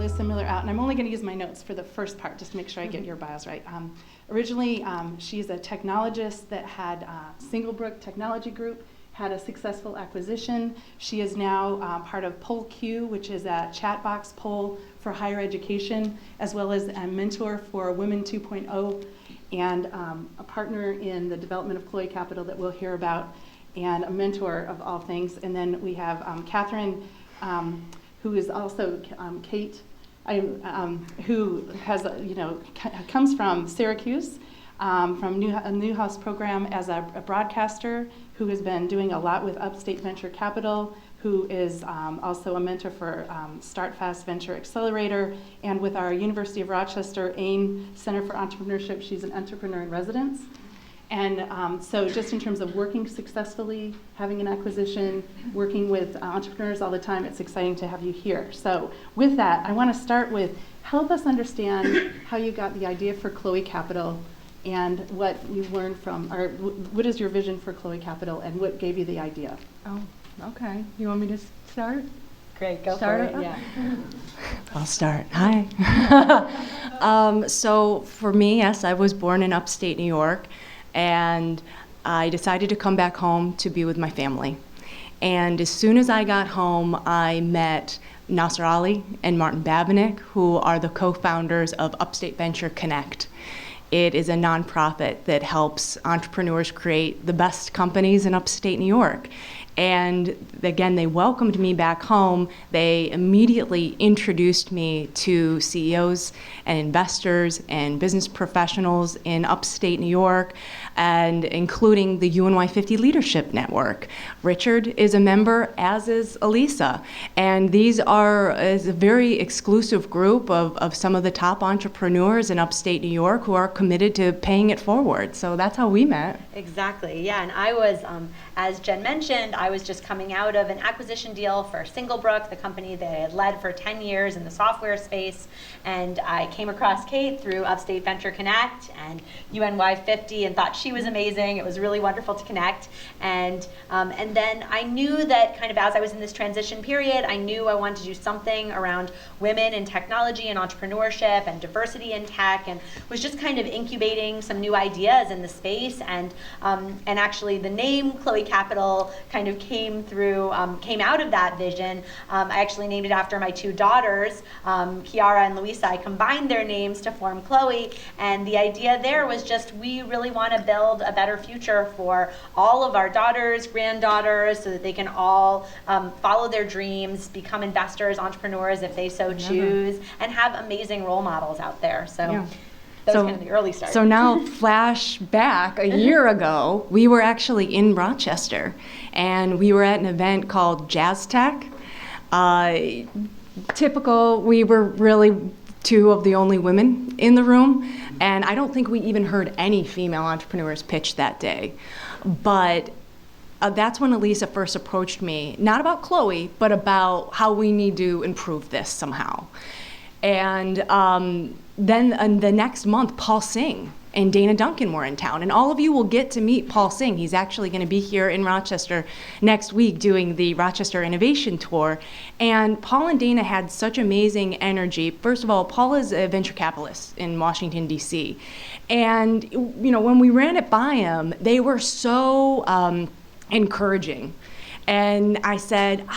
follow similar out, and I'm only going to use my notes for the first part, just to make sure I get your bios right. Originally, she's a technologist that had Singlebrook Technology Group, had a successful acquisition. She is now part of PollQ, which is a chat box poll for higher education, as well as a mentor for Women 2.0, and a partner in the development of Chloe Capital that we'll hear about, and a mentor of all things. And then we have Kathryn, who is also Kate, who has, comes from Syracuse, from Newhouse program as a broadcaster, who has been doing a lot with Upstate Venture Capital, who is also a mentor for Start Fast Venture Accelerator, and with our University of Rochester AIM Center for Entrepreneurship, she's an entrepreneur in residence. And so just in terms of working successfully, having an acquisition, working with entrepreneurs all the time, it's exciting to have you here. So with that, I want to start with, help us understand how you got the idea for Chloe Capital and what you learned from, or what is your vision for Chloe Capital and what gave you the idea? Oh, okay. You want me to start? Great, go for it. Yeah. I'll start. Hi. So for me, yes, I was born in upstate New York, and I decided to come back home to be with my family. And as soon as I got home, I met Nasser Ali and Martin Babinick, who are the co-founders of Upstate Venture Connect. It is a nonprofit that helps entrepreneurs create the best companies in upstate New York. And again, they welcomed me back home. They immediately introduced me to CEOs and investors and business professionals in upstate New York, and including the UNY 50 Leadership Network. Richard is a member, as is Elisa. And these is a very exclusive group of some of the top entrepreneurs in upstate New York who are committed to paying it forward. So that's how we met. Exactly, yeah, and I was, as Jen mentioned, I was just coming out of an acquisition deal for Singlebrook, the company that I had led for 10 years in the software space, and I came across Kate through Upstate Venture Connect and UNY 50 and thought she was amazing. It was really wonderful to connect, and then I knew that kind of as I was in this transition period, I knew I wanted to do something around women in technology and entrepreneurship and diversity in tech, and was just kind of incubating some new ideas in the space, and actually the name Chloe Capital kind of came out of that vision. I actually named it after my two daughters, Kiara and Luisa. I combined their names to form Chloe, and the idea there was just we really want to build a better future for all of our daughters, granddaughters, so that they can all follow their dreams, become investors, entrepreneurs if they so choose, and have amazing role models out there. So. Yeah. That was kind of the early start. So now, flash back a year ago, we were actually in Rochester, and we were at an event called Jazz Tech. Typical, we were really two of the only women in the room, and I don't think we even heard any female entrepreneurs pitch that day. But that's when Elisa first approached me, not about Chloe, but about how we need to improve this somehow. And then the next month, Paul Singh and Dana Duncan were in town. And all of you will get to meet Paul Singh. He's actually going to be here in Rochester next week doing the Rochester Innovation Tour. And Paul and Dana had such amazing energy. First of all, Paul is a venture capitalist in Washington, D.C. And when we ran it by him, they were so encouraging. And I said,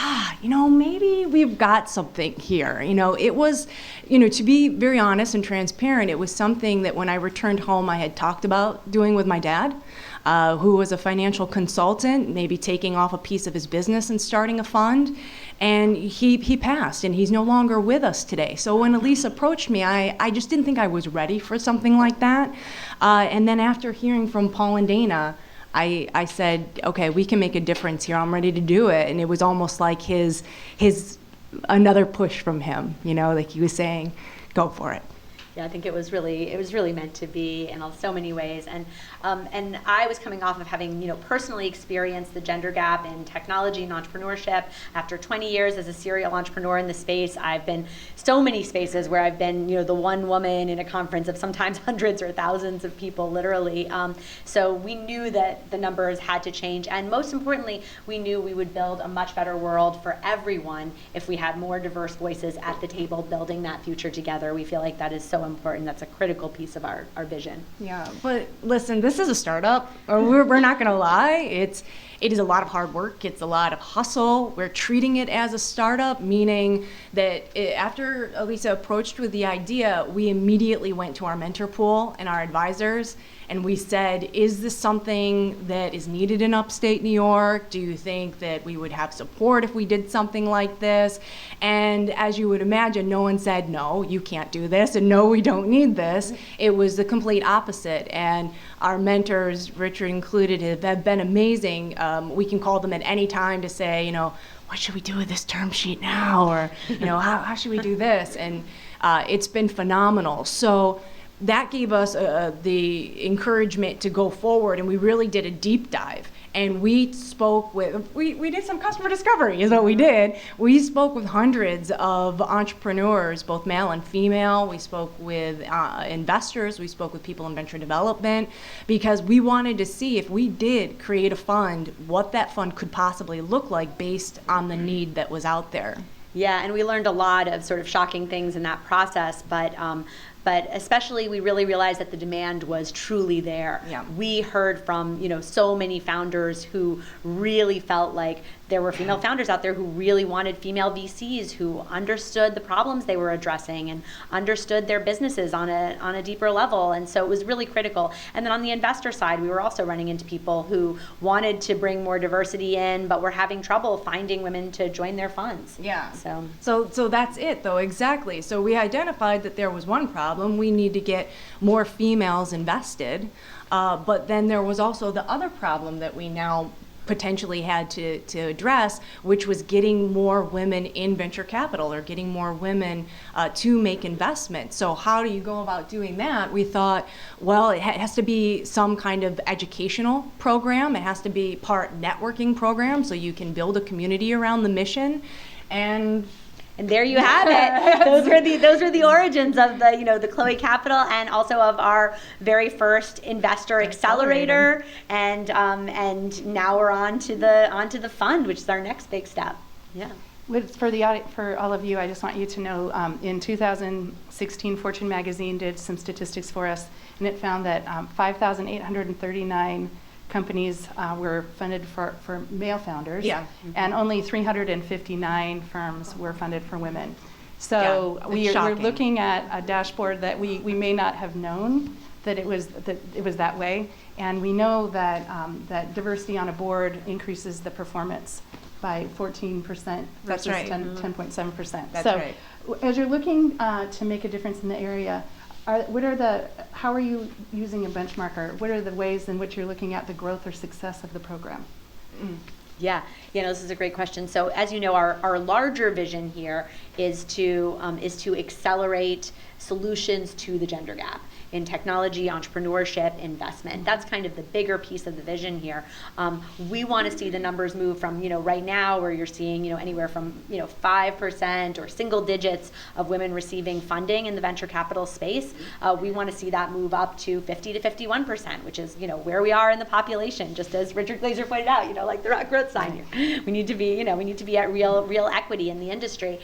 maybe we've got something here. It was, to be very honest and transparent, it was something that when I returned home, I had talked about doing with my dad, who was a financial consultant, maybe taking off a piece of his business and starting a fund. And he passed, and he's no longer with us today. So when Elisa approached me, I just didn't think I was ready for something like that. And then after hearing from Paul and Dana, I said, okay, we can make a difference here. I'm ready to do it. And it was almost like another push from him, like he was saying, go for it. Yeah, I think it was really meant to be in so many ways. And I was coming off of having, personally experienced the gender gap in technology and entrepreneurship. After 20 years as a serial entrepreneur in the space, I've been so many spaces where I've been, the one woman in a conference of sometimes hundreds or thousands of people, literally. So we knew that the numbers had to change. And most importantly, we knew we would build a much better world for everyone if we had more diverse voices at the table building that future together. We feel like that is so important. That's a critical piece of our vision. Yeah, but listen, this is a startup. We're not going to lie. It is a lot of hard work. It's a lot of hustle. We're treating it as a startup, meaning that after Elisa approached with the idea, we immediately went to our mentor pool and our advisors, and we said, is this something that is needed in upstate New York? Do you think that we would have support if we did something like this? And as you would imagine, no one said, no, you can't do this, and no, we don't need this. It was the complete opposite. And our mentors, Richard included, have been amazing. We can call them at any time to say, what should we do with this term sheet now? Or, how should we do this? And it's been phenomenal. So that gave us the encouragement to go forward, and we really did a deep dive. And we spoke with, we did some customer discovery is what we did. We spoke with hundreds of entrepreneurs, both male and female. We spoke with investors. We spoke with people in venture development, because we wanted to see if we did create a fund, what that fund could possibly look like based on the need that was out there. Yeah, and we learned a lot of sort of shocking things in that process, but especially we really realized that the demand was truly there. Yeah. We heard from, so many founders who really felt like there were female founders out there who really wanted female VCs who understood the problems they were addressing and understood their businesses on a deeper level. And so it was really critical. And then on the investor side, we were also running into people who wanted to bring more diversity in, but were having trouble finding women to join their funds. Yeah. So that's it, though, exactly. So we identified that there was one problem. We need to get more females invested. But then there was also the other problem that we now potentially had to address, which was getting more women in venture capital, or getting more women to make investments. So how do you go about doing that? We thought, well, it has to be some kind of educational program. It has to be part networking program, so you can build a community around the mission. And there you have it. Those were the origins of the Chloe Capital, and also of our very first investor accelerator. And now we're on to the fund, which is our next big step. Yeah. For all of you, I just want you to know, in 2016, Fortune magazine did some statistics for us, and it found that 5,839 companies were funded for male founders, and only 359 firms were funded for women. So we're looking at a dashboard that we may not have known that it was that way, and we know that that diversity on a board increases the performance by 14% versus 10.7%. That's so right. As you're looking to make a difference in the area, how are you using a benchmarker? What are the ways in which you're looking at the growth or success of the program? Yeah, this is a great question. So as you know, our larger vision here is to accelerate solutions to the gender gap in technology, entrepreneurship, investment. That's kind of the bigger piece of the vision here. We want to see the numbers move from, right now where you're seeing, anywhere from, 5% or single digits of women receiving funding in the venture capital space. We want to see that move up to 50 to 51%, which is, where we are in the population, just as Richard Glazer pointed out, like the RocGrowth sign here. We need to be, at real equity in the industry.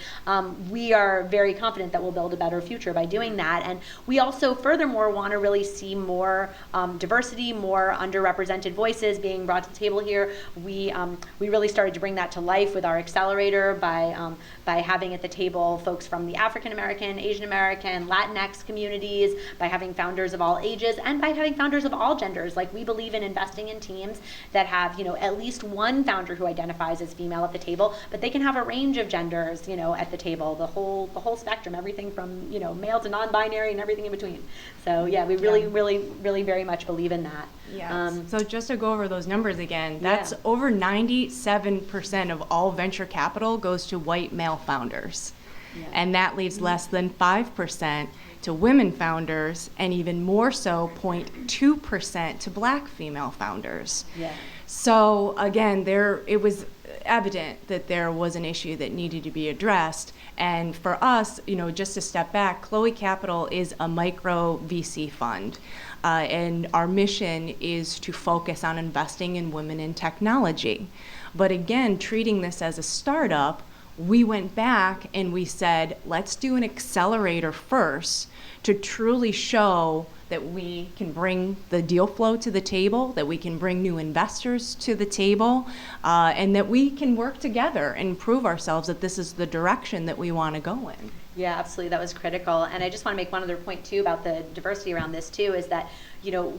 We are very confident that we'll build a better future by doing that. And we also, furthermore, want to really see more diversity, more underrepresented voices being brought to the table here. We really started to bring that to life with our accelerator by having at the table folks from the African American, Asian American, Latinx communities, by having founders of all ages, and by having founders of all genders. Like, we believe in investing in teams that have at least one founder who identifies as female at the table, but they can have a range of genders at the table, the whole spectrum, everything from male to non-binary and everything in between. So yeah, we really very much believe in that. Yeah. So just to go over those numbers again, that's over 97% of all venture capital goes to white male founders. Yeah. And that leaves less than 5% to women founders, and even more so 0.2% to Black female founders. Yeah. So again, it was evident that there was an issue that needed to be addressed. And for us, just to step back, Chloe Capital is a micro VC fund. And our mission is to focus on investing in women in technology. But again, treating this as a startup, we went back and we said, let's do an accelerator first to truly show that we can bring the deal flow to the table, that we can bring new investors to the table, and that we can work together and prove ourselves that this is the direction that we want to go in. Yeah, absolutely. That was critical. And I just want to make one other point too about the diversity around this too, is that,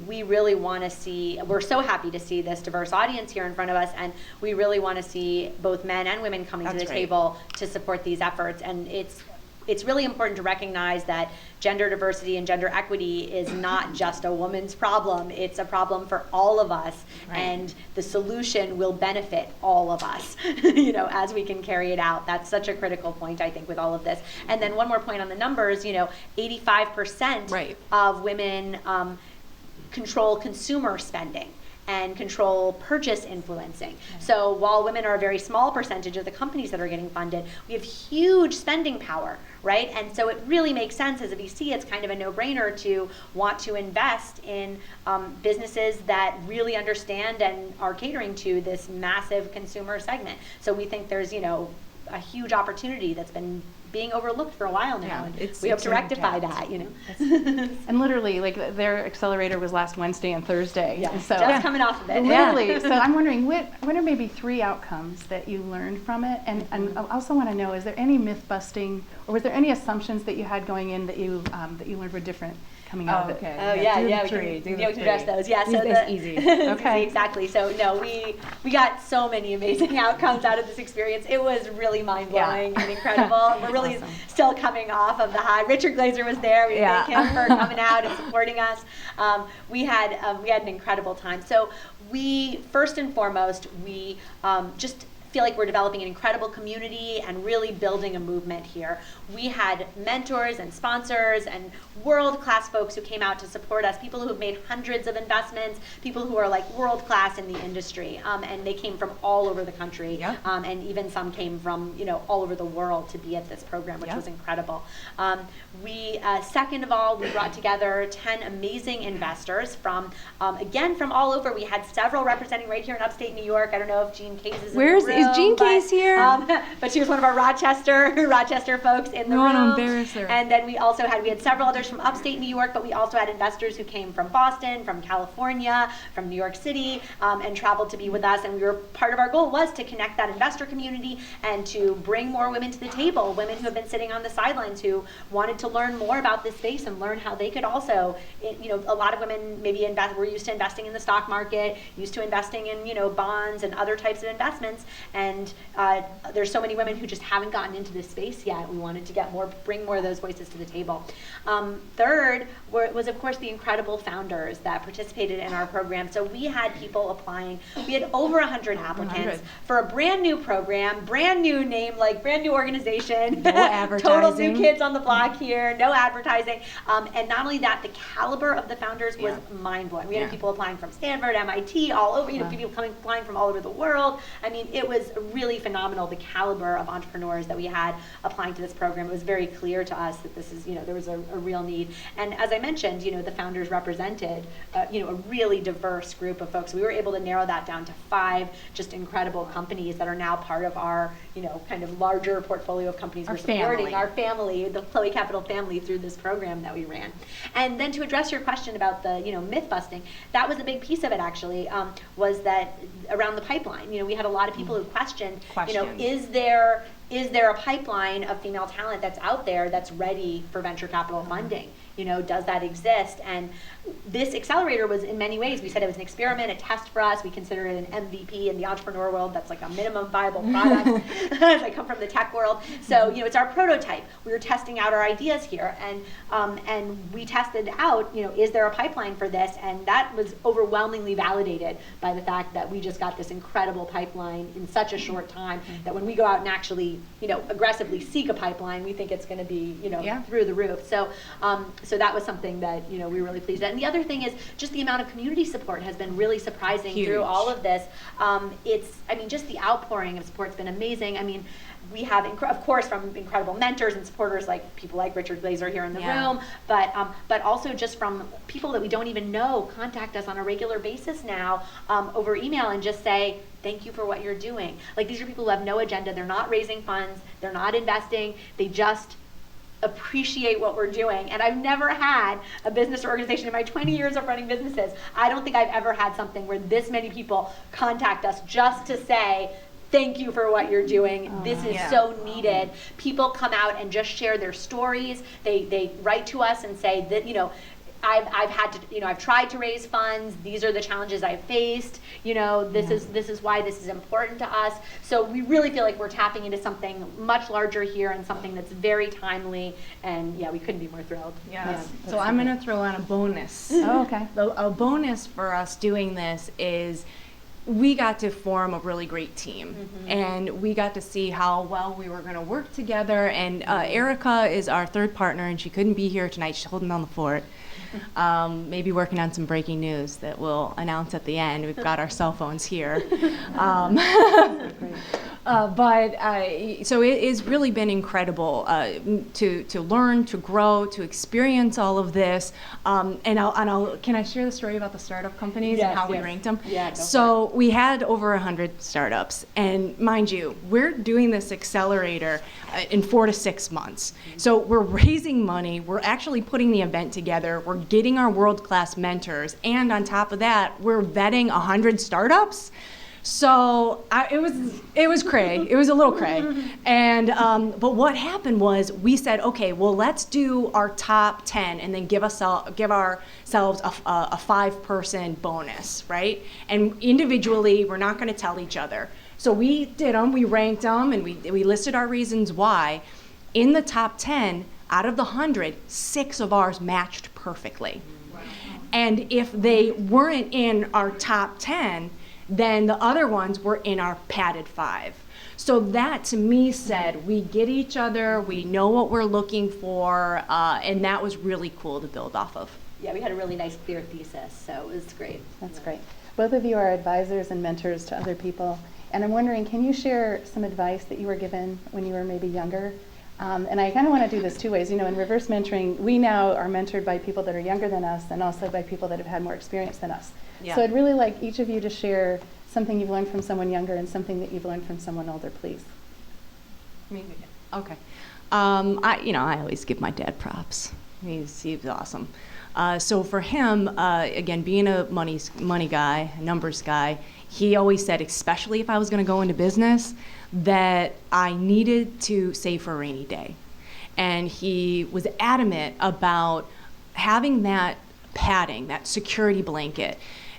we really want to see, we're so happy to see this diverse audience here in front of us, and we really want to see both men and women coming to the table to support these efforts. And it's really important to recognize that gender diversity and gender equity is not just a woman's problem. It's a problem for all of us, and the solution will benefit all of us, as we can carry it out. That's such a critical point, I think, with all of this. And then one more point on the numbers, 85% of women control consumer spending and control purchase influencing. So while women are a very small percentage of the companies that are getting funded, we have huge spending power, right? And so it really makes sense as a VC, it's kind of a no-brainer to want to invest in businesses that really understand and are catering to this massive consumer segment. So we think there's, a huge opportunity that's been being overlooked for a while now, and we hope to rectify that, And literally, their accelerator was last Wednesday and Thursday. Yeah, and so, just coming off of it. Literally. So I'm wondering, what are maybe 3 outcomes that you learned from it? And I also want to know, is there any myth busting, or was there any assumptions that you had going in that you learned were different coming out of it? Okay. Oh yeah, we can address those. Yeah, so that's easy. Okay. Exactly. So no, we got so many amazing outcomes out of this experience. It was really mind blowing and incredible. We're really still coming off of the high. Richard Glazer was there. We thank him for coming out and supporting us. We had an incredible time. So we first and foremost just feel like we're developing an incredible community and really building a movement here. We had mentors and sponsors and world-class folks who came out to support us, people who have made hundreds of investments, people who are world-class in the industry, and they came from all over the country, and even some came from all over the world to be at this program, which was incredible. Second of all, we brought together 10 amazing investors from all over. We had several representing right here in upstate New York. I don't know if Jean Case is in the room. Is Jean Case here? But she was one of our Rochester folks in the room. I want to embarrass her. And then we had several others from upstate New York, but we also had investors who came from Boston, from California, from New York City, and traveled to be with us. And part of our goal was to connect that investor community and to bring more women to the table, women who have been sitting on the sidelines who wanted to learn more about this space and learn how they could also, a lot of women maybe were used to investing in the stock market, used to investing in, bonds and other types of investments. And there's so many women who just haven't gotten into this space yet. We wanted to bring more of those voices to the table. Third was, of course, the incredible founders that participated in our program. So we had people applying. We had over 100 applicants for a brand new program, brand new name, brand new organization. No advertising. Total new kids on the block here, no advertising. And not only that, the caliber of the founders was mind-blowing. We had people applying from Stanford, MIT, all over, people applying from all over the world. I mean, it was really phenomenal, the caliber of entrepreneurs that we had applying to this program. It was very clear to us that this is, there was a real need. And as I mentioned, the founders represented, a really diverse group of folks. We were able to narrow that down to 5 just incredible companies that are now part of our, kind of larger portfolio of companies we're supporting, our family, the Chloe Capital family, through this program that we ran. And then to address your question about the, myth busting, that was a big piece of it actually, was that around the pipeline, we had a lot of people who questioned, is there a pipeline of female talent that's out there that's ready for venture capital funding? does that exist? And this accelerator was, in many ways, we said it was an experiment, a test for us. We consider it an MVP in the entrepreneur world. That's like a minimum viable product. I come from the tech world. So, it's our prototype. We were testing out our ideas here, and we tested out, is there a pipeline for this? And that was overwhelmingly validated by the fact that we just got this incredible pipeline in such a short time that when we go out and actually, aggressively seek a pipeline, we think it's going to be, through the roof. So, so that was something that, we were really pleased at. And the other thing is just the amount of community support has been really surprising through all of this. Just the outpouring of support's been amazing. We have, of course, from incredible mentors and supporters like people like Richard Glazer here in the room, but also just from people that we don't even know contact us on a regular basis now over email and just say, thank you for what you're doing. Like, these are people who have no agenda. They're not raising funds. They're not investing. They just appreciate what we're doing. And I've never had a business or organization in my 20 years of running businesses. I don't think I've ever had something where this many people contact us just to say, thank you for what you're doing. This is so needed. People come out and just share their stories. They write to us and say that, I've tried to raise funds. These are the challenges I've faced. This is why this is important to us. So we really feel like we're tapping into something much larger here and something that's very timely. And we couldn't be more thrilled. Yes. So I'm going to throw on a bonus. Oh, okay. A bonus for us doing this is we got to form a really great team, and we got to see how well we were going to work together. And Erica is our third partner, and she couldn't be here tonight. She's holding down the fort. Maybe working on some breaking news that we'll announce at the end. We've got our cell phones here. So it has really been incredible to learn, to grow, to experience all of this. Can I share the story about the startup companies and how we ranked them? Yeah, so we had over 100 startups, and mind you, we're doing this accelerator in 4 to 6 months. So we're raising money, we're actually putting the event together, we're getting our world-class mentors, and on top of that, we're vetting 100 startups. So it was cray. It was a little cray. And but what happened was we said, okay, well, let's do our top 10 and then give ourselves a 5-person bonus, right? And individually, we're not going to tell each other. So we did them, we ranked them, and we listed our reasons why. In the top 10, out of the 100, 6 of ours matched perfectly. And if they weren't in our top 10, then the other ones were in our padded 5. So that to me said, we get each other, we know what we're looking for, and that was really cool to build off of. Yeah, we had a really nice clear thesis, so it was great. That's great. Both of you are advisors and mentors to other people, and I'm wondering, can you share some advice that you were given when you were maybe younger? And I kind of want to do this 2 ways. In reverse mentoring, we now are mentored by people that are younger than us and also by people that have had more experience than us. Yeah. So I'd really like each of you to share something you've learned from someone younger and something that you've learned from someone older, please. Me? Okay. I always give my dad props. He's awesome. So for him, again, being a money guy, a numbers guy, he always said, especially if I was going to go into business, that I needed to save for a rainy day. And he was adamant about having that padding, that security blanket.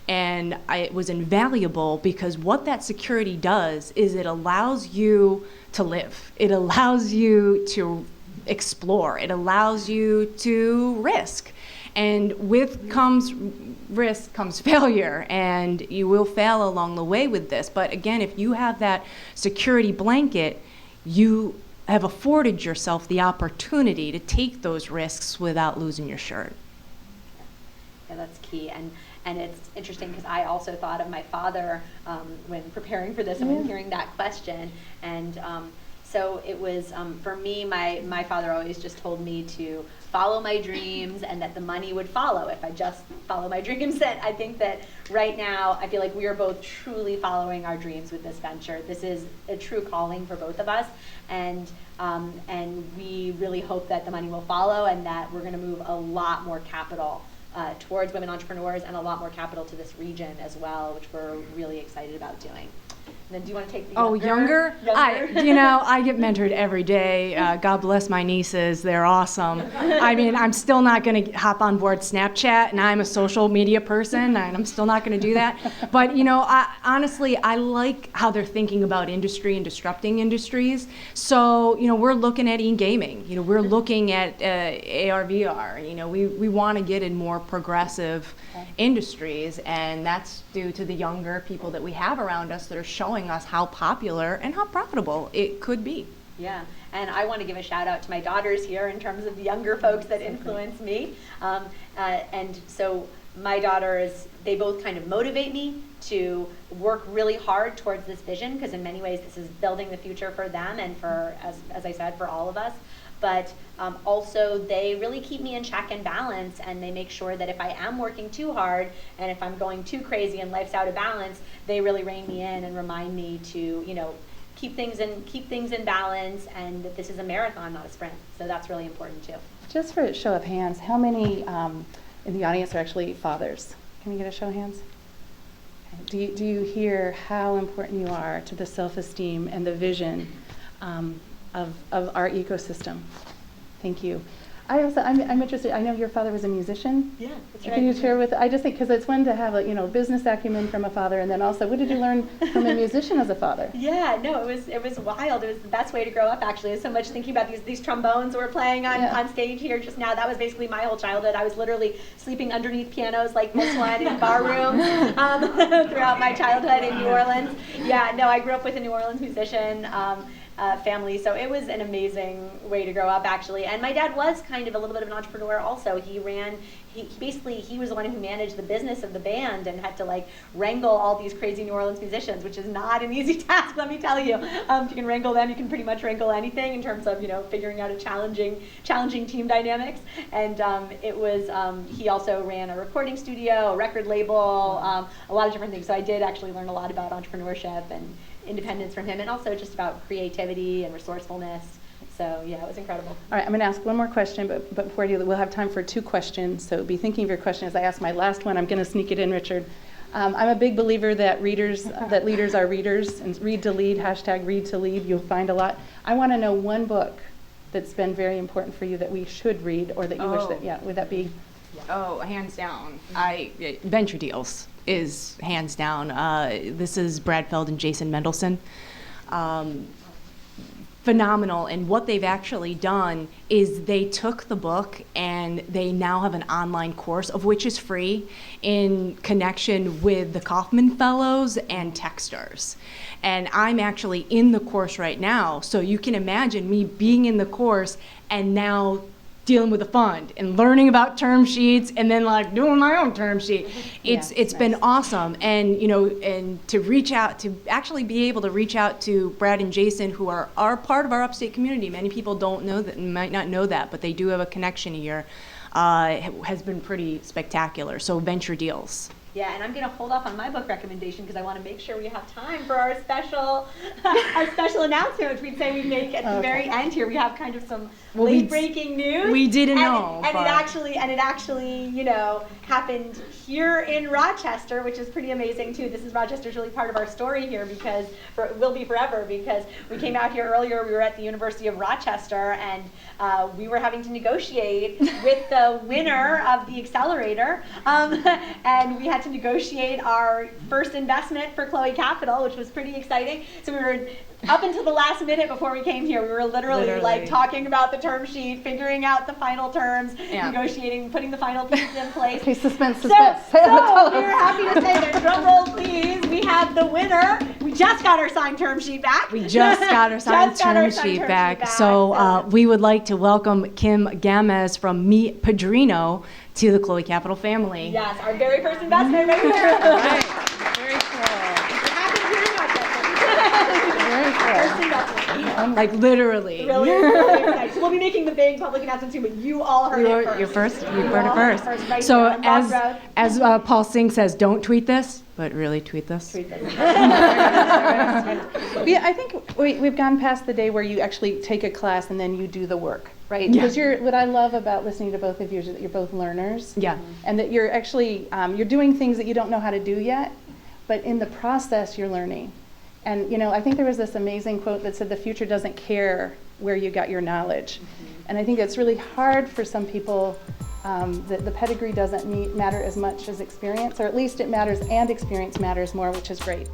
And it was invaluable because what that security does is it allows you to live. It allows you to explore. It allows you to risk. And with risk comes failure, and you will fail along the way with this. But again, if you have that security blanket, you have afforded yourself the opportunity to take those risks without losing your shirt. Yeah, that's key. And it's interesting because I also thought of my father when preparing for this and when hearing that question. And so it was, for me, my father always just told me to follow my dreams and that the money would follow if I just follow my dreams. And I think that right now, I feel like we are both truly following our dreams with this venture. This is a true calling for both of us. And we really hope that the money will follow and that we're going to move a lot more capital towards women entrepreneurs and a lot more capital to this region as well, which we're really excited about doing. then do you want to take the Oh, younger? I get mentored every day. God bless my nieces. They're awesome. I mean, I'm still not going to hop on board Snapchat, and I'm a social media person, and I'm still not going to do that. But, honestly, I like how they're thinking about industry and disrupting industries. So, we're looking at e-gaming. We're looking at AR, VR. We want to get in more progressive industries, and that's due to the younger people that we have around us that are showing us how popular and how profitable it could be. Yeah, and I want to give a shout out to my daughters here in terms of the younger folks that influence me. And so my daughters, they both kind of motivate me to work really hard towards this vision, because in many ways this is building the future for them and for, as I said, for all of us. But also they really keep me in check and balance, and they make sure that if I am working too hard and if I'm going too crazy and life's out of balance, they really rein me in and remind me to, keep things in balance, and that this is a marathon, not a sprint. So that's really important too. Just for a show of hands, how many in the audience are actually fathers? Can we get a show of hands? Do you hear how important you are to the self-esteem and the vision of our ecosystem? Thank you. I'm interested. I know your father was a musician. Yeah, that's right. Can you share I just think, because it's fun to have a business acumen from a father, and then also, what did you learn from a musician as a father? Yeah, no, it was wild. It was the best way to grow up, actually. There's so much thinking about these trombones we're playing on stage here just now. That was basically my whole childhood. I was literally sleeping underneath pianos like this one in bar rooms throughout my childhood in New Orleans. Yeah, no, I grew up with a New Orleans musician. Family, so it was an amazing way to grow up, actually. And my dad was kind of a little bit of an entrepreneur also. He was the one who managed the business of the band and had to wrangle all these crazy New Orleans musicians, which is not an easy task, let me tell you. If you can wrangle them, you can pretty much wrangle anything in terms of figuring out a challenging team dynamics. And he also ran a recording studio, a record label, a lot of different things. So I did actually learn a lot about entrepreneurship and independence from him, and also just about creativity and resourcefulness. So yeah, it was incredible. All right, I'm going to ask one more question, but before I do that, we'll have time for 2 questions. So be thinking of your question as I ask my last one. I'm going to sneak it in, Richard. I'm a big believer that leaders are readers, and read to lead, #read to lead. You'll find a lot. I want to know one book that's been very important for you that we should read, or that you wish that, would that be? Oh, hands down. Venture Deals is hands down. This is Brad Feld and Jason Mendelsohn. Phenomenal. And what they've actually done is they took the book and they now have an online course, of which is free, in connection with the Kauffman Fellows and Techstars. And I'm actually in the course right now. So you can imagine me being in the course and now dealing with a fund and learning about term sheets, and then doing my own term sheet. It's nice. Been awesome. And and to actually be able to reach out to Brad and Jason, who are part of our upstate community. Many people don't know that and might not know that, but they do have a connection here. Has been pretty spectacular. So Venture Deals. Yeah, and I'm going to hold off on my book recommendation because I want to make sure we have time for our special announcement, which we'd say we make at the very end here. We have kind of some late breaking news. We didn't know. And it actually, happened here in Rochester, which is pretty amazing too. Rochester's really part of our story here because will be forever, because we came out here earlier. We were at the University of Rochester, and we were having to negotiate with the winner of the accelerator, and we had to negotiate our first investment for Chloe Capital, which was pretty exciting. So we were up until the last minute before we came here, we were literally talking about the term sheet, figuring out the final terms, negotiating, putting the final pieces in place. Okay, suspense. So we're happy to say that, drum roll please, we have the winner. We just got our signed term sheet back. We just got our signed term sheet back. So we would like to welcome Kim Gamez from Meet Padrino to the Chloe Capital family. Yes, our very first investment right here. Right. Very cool. Literally. Really excited. So we'll be making the big public announcement soon, but you all heard it first. You're first. You heard it first. Right so here as Paul Singh says, don't tweet this, but really tweet this. Yeah, I think we've gone past the day where you actually take a class and then you do the work, right? Because what I love about listening to both of you is that you're both learners. Yeah. And that you're actually you're doing things that you don't know how to do yet, but in the process you're learning. And you know, I think there was this amazing quote that said, the future doesn't care where you got your knowledge. And I think it's really hard for some people that the pedigree doesn't matter as much as experience, or at least it matters and experience matters more, which is great.